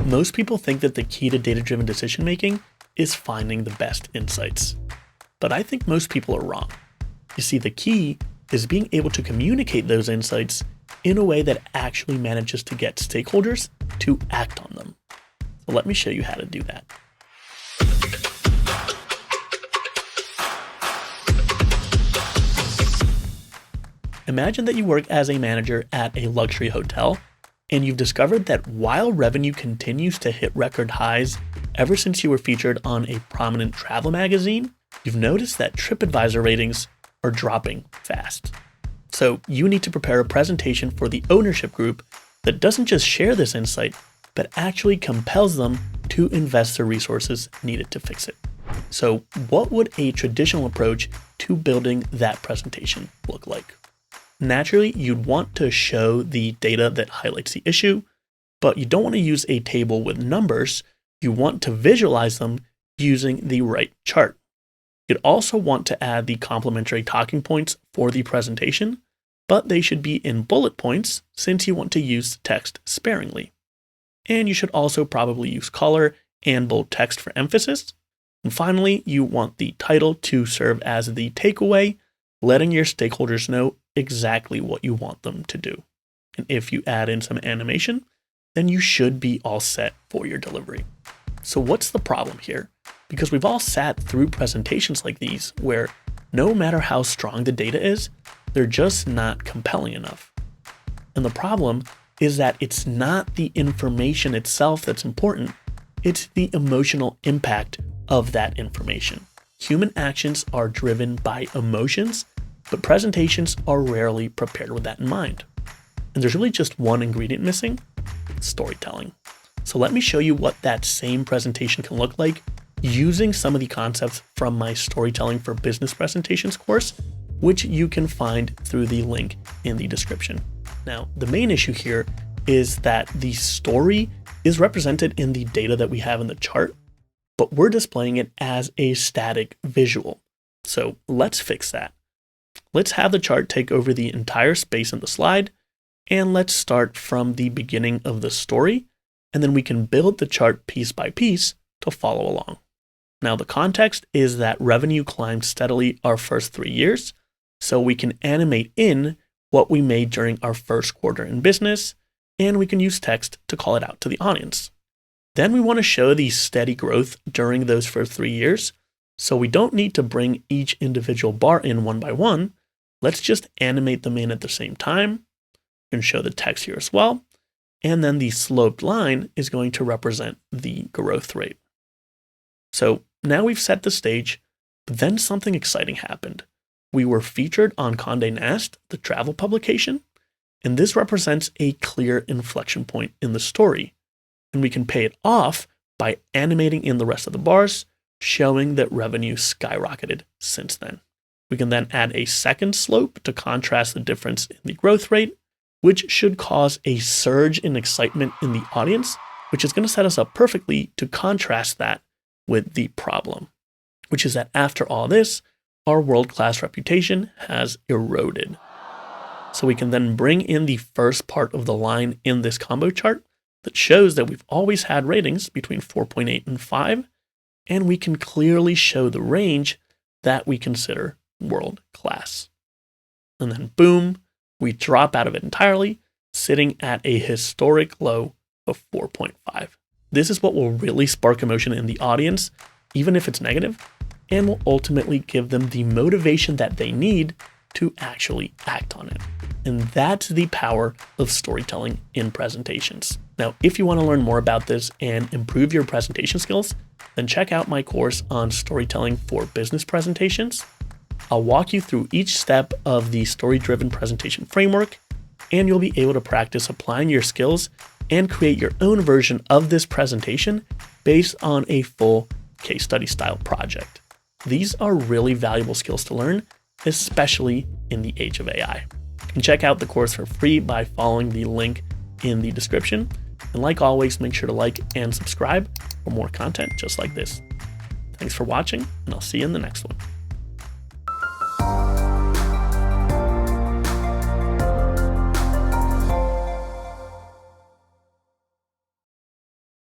Most people think that the key to data-driven decision-making is finding the best insights. But I think most people are wrong. You see, the key is being able to communicate those insights in a way that actually manages to get stakeholders to act on them. So let me show you how to do that. Imagine that you work as a manager at a luxury hotel, and you've discovered that while revenue continues to hit record highs ever since you were featured on a prominent travel magazine, you've noticed that TripAdvisor ratings are dropping fast. So you need to prepare a presentation for the ownership group that doesn't just share this insight, but actually compels them to invest the resources needed to fix it. So what would a traditional approach to building that presentation look like? Naturally, you'd want to show the data that highlights the issue, but you don't want to use a table with numbers. You want to visualize them using the right chart. You'd also want to add the complementary talking points for the presentation, but they should be in bullet points since you want to use text sparingly. And you should also probably use color and bold text for emphasis. And finally, you want the title to serve as the takeaway, letting your stakeholders know exactly what you want them to do. And if you add in some animation, then you should be all set for your delivery. So what's the problem here? Because we've all sat through presentations like these where no matter how strong the data is, they're just not compelling enough. And the problem is that it's not the information itself that's important, it's the emotional impact of that information. Human actions are driven by emotions, but presentations are rarely prepared with that in mind. And there's really just one ingredient missing: storytelling. So let me show you what that same presentation can look like using some of the concepts from my Storytelling for Business Presentations course, which you can find through the link in the description. Now, the main issue here is that the story is represented in the data that we have in the chart, but we're displaying it as a static visual. So let's fix that. Let's have the chart take over the entire space in the slide, and let's start from the beginning of the story, and then we can build the chart piece by piece to follow along. Now, the context is that revenue climbed steadily our first 3 years, so we can animate in what we made during our first quarter in business, and we can use text to call it out to the audience. Then we want to show the steady growth during those first 3 years, so we don't need to bring each individual bar in one by one. Let's just animate them in at the same time and show the text here as well. And then the sloped line is going to represent the growth rate. So now we've set the stage, but then something exciting happened. We were featured on Condé Nast, the travel publication, and this represents a clear inflection point in the story. And we can pay it off by animating in the rest of the bars, showing that revenue skyrocketed since then. We can then add a second slope to contrast the difference in the growth rate, which should cause a surge in excitement in the audience, which is going to set us up perfectly to contrast that with the problem, which is that after all this, our world-class reputation has eroded. So we can then bring in the first part of the line in this combo chart that shows that we've always had ratings between 4.8 and 5, and we can clearly show the range that we consider world-class. And then boom, we drop out of it entirely, sitting at a historic low of 4.5. This is what will really spark emotion in the audience, even if it's negative, and will ultimately give them the motivation that they need to actually act on it. And that's the power of storytelling in presentations. Now, if you want to learn more about this and improve your presentation skills, then check out my course on Storytelling for Business Presentations. I'll walk you through each step of the story-driven presentation framework, and you'll be able to practice applying your skills and create your own version of this presentation based on a full case study style project. These are really valuable skills to learn, especially in the age of AI. You can check out the course for free by following the link in the description. And like always, make sure to like and subscribe for more content just like this. Thanks for watching, and I'll see you in the next one.